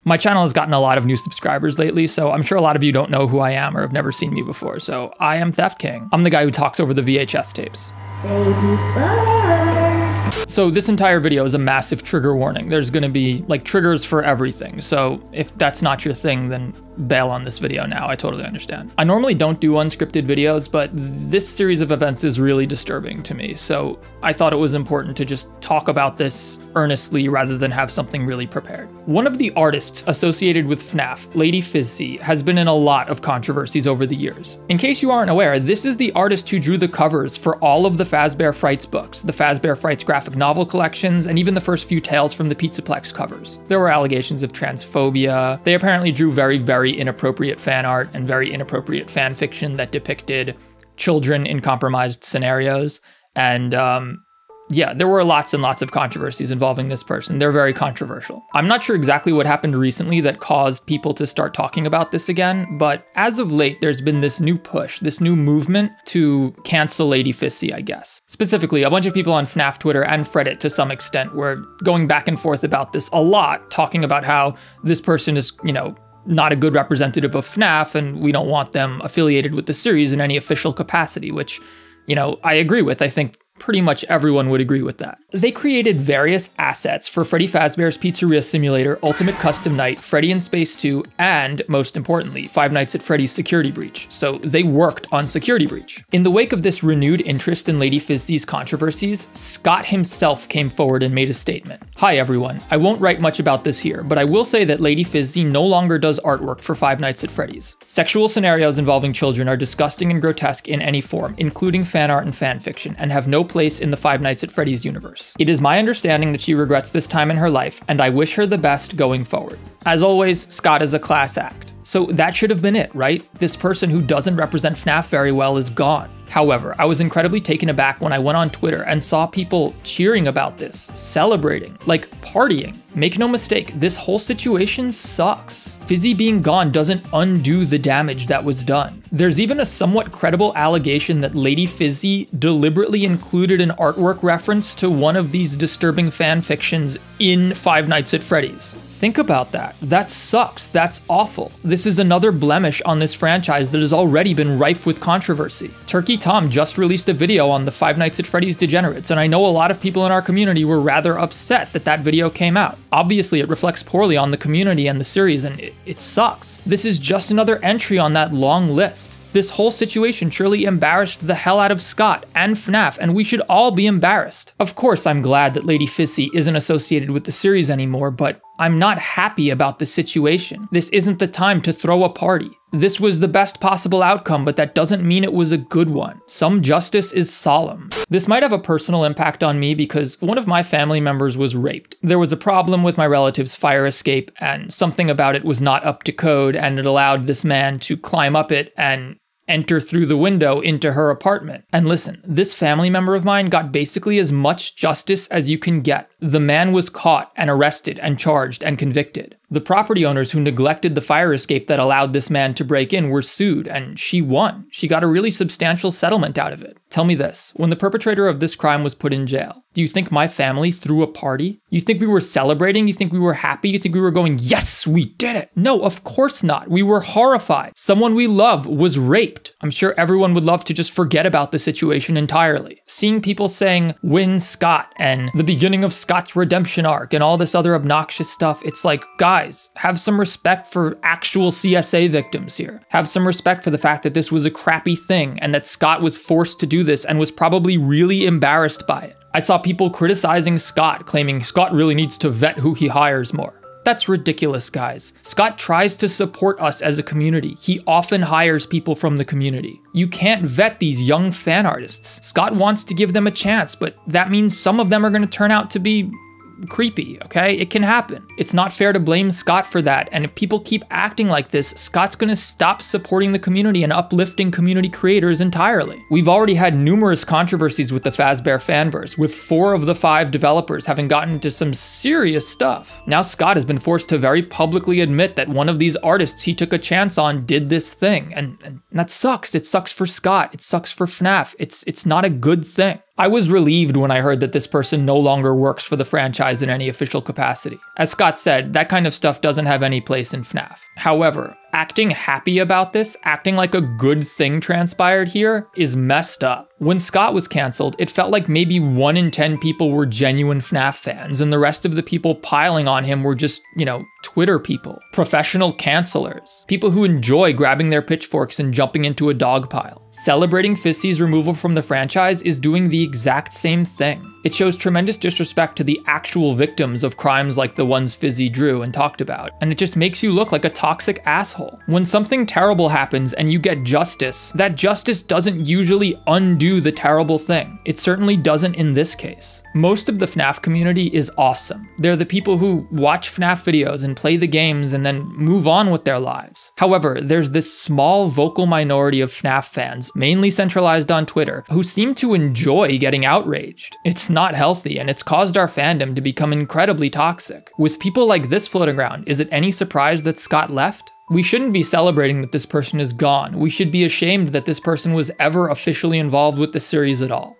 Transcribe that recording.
My channel has gotten a lot of new subscribers lately, so I'm sure a lot of you don't know who I am or have never seen me before. So I am Theft King. I'm the guy who talks over the VHS tapes. So this entire video is a massive trigger warning. There's gonna be like triggers for everything. So if that's not your thing, then bail on this video now. I totally understand. I normally don't do unscripted videos, but this series of events is really disturbing to me. So I thought it was important to just talk about this earnestly rather than have something really prepared. One of the artists associated with FNAF, LadyFiszi, has been in a lot of controversies over the years. In case you aren't aware, this is the artist who drew the covers for all of the Fazbear Frights books, the Fazbear Frights graphic novel collections, and even the first few Tales from the Pizzaplex covers. There were allegations of transphobia. They apparently drew very inappropriate fan art and very inappropriate fan fiction that depicted children in compromised scenarios. And yeah, there were lots and lots of controversies involving this person. They're very controversial. I'm not sure exactly what happened recently that caused people to start talking about this again, but as of late, there's been this new push, this new movement to cancel LadyFiszi, I guess. Specifically, a bunch of people on FNAF Twitter and Reddit to some extent were going back and forth about this a lot, talking about how this person is, you know, not a good representative of FNAF and we don't want them affiliated with the series in any official capacity, which, you know, I agree with. I think pretty much everyone would agree with that. They created various assets for Freddy Fazbear's Pizzeria Simulator, Ultimate Custom Night, Freddy in Space 2, and, most importantly, Five Nights at Freddy's Security Breach. So they worked on Security Breach. In the wake of this renewed interest in LadyFizzi's controversies, Scott himself came forward and made a statement. Hi everyone, I won't write much about this here, but I will say that LadyFizzi no longer does artwork for Five Nights at Freddy's. Sexual scenarios involving children are disgusting and grotesque in any form, including fan art and fan fiction, and have no place in the Five Nights at Freddy's universe. It is my understanding that she regrets this time in her life, and I wish her the best going forward. As always, Scott is a class act. So that should have been it, right? This person who doesn't represent FNAF very well is gone. However, I was incredibly taken aback when I went on Twitter and saw people cheering about this, celebrating, like partying. Make no mistake, this whole situation sucks. Fizzi being gone doesn't undo the damage that was done. There's even a somewhat credible allegation that LadyFizzi deliberately included an artwork reference to one of these disturbing fan fictions in Five Nights at Freddy's. Think about that. That sucks. That's awful. This is another blemish on this franchise that has already been rife with controversy. Turkey Tom just released a video on the Five Nights at Freddy's degenerates, and I know a lot of people in our community were rather upset that that video came out. Obviously, it reflects poorly on the community and the series, and it sucks. This is just another entry on that long list. This whole situation surely embarrassed the hell out of Scott and FNAF, and we should all be embarrassed. Of course, I'm glad that LadyFiszi isn't associated with the series anymore, but I'm not happy about the situation. This isn't the time to throw a party. This was the best possible outcome, but that doesn't mean it was a good one. Some justice is solemn. This might have a personal impact on me because one of my family members was raped. There was a problem with my relative's fire escape, and something about it was not up to code, and it allowed this man to climb up it and enter through the window into her apartment. And listen, this family member of mine got basically as much justice as you can get. The man was caught and arrested and charged and convicted. The property owners who neglected the fire escape that allowed this man to break in were sued, and she won. She got a really substantial settlement out of it. Tell me this, when the perpetrator of this crime was put in jail, do you think my family threw a party? You think we were celebrating? You think we were happy? You think we were going, yes, we did it? No, of course not. We were horrified. Someone we love was raped. I'm sure everyone would love to just forget about the situation entirely. Seeing people saying, win Scott, and the beginning of Scott's redemption arc, and all this other obnoxious stuff, it's like, guys, have some respect for actual CSA victims here. Have some respect for the fact that this was a crappy thing, and that Scott was forced to do this and was probably really embarrassed by it. I saw people criticizing Scott, claiming Scott really needs to vet who he hires more. That's ridiculous, guys. Scott tries to support us as a community. He often hires people from the community. You can't vet these young fan artists. Scott wants to give them a chance, but that means some of them are going to turn out to be creepy, okay? It can happen. It's not fair to blame Scott for that, and if people keep acting like this, Scott's gonna stop supporting the community and uplifting community creators entirely. We've already had numerous controversies with the Fazbear fanverse, with 4 of the 5 developers having gotten into some serious stuff. Now Scott has been forced to very publicly admit that one of these artists he took a chance on did this thing, and that sucks. It sucks for Scott. It sucks for FNAF. It's not a good thing. I was relieved when I heard that this person no longer works for the franchise in any official capacity. As Scott said, that kind of stuff doesn't have any place in FNAF. However, acting happy about this, acting like a good thing transpired here, is messed up. When Scott was cancelled, it felt like maybe 1 in 10 people were genuine FNAF fans, and the rest of the people piling on him were just, Twitter people, professional cancelers, people who enjoy grabbing their pitchforks and jumping into a dog pile. Celebrating Fiszi's removal from the franchise is doing the exact same thing. It shows tremendous disrespect to the actual victims of crimes like the ones Fizzi drew and talked about, and it just makes you look like a toxic asshole. When something terrible happens and you get justice, that justice doesn't usually undo the terrible thing. It certainly doesn't in this case. Most of the FNAF community is awesome. They're the people who watch FNAF videos and play the games and then move on with their lives. However, there's this small vocal minority of FNAF fans, mainly centralized on Twitter, who seem to enjoy getting outraged. It's not healthy, and it's caused our fandom to become incredibly toxic. With people like this floating around, is it any surprise that Scott left? We shouldn't be celebrating that this person is gone. We should be ashamed that this person was ever officially involved with the series at all.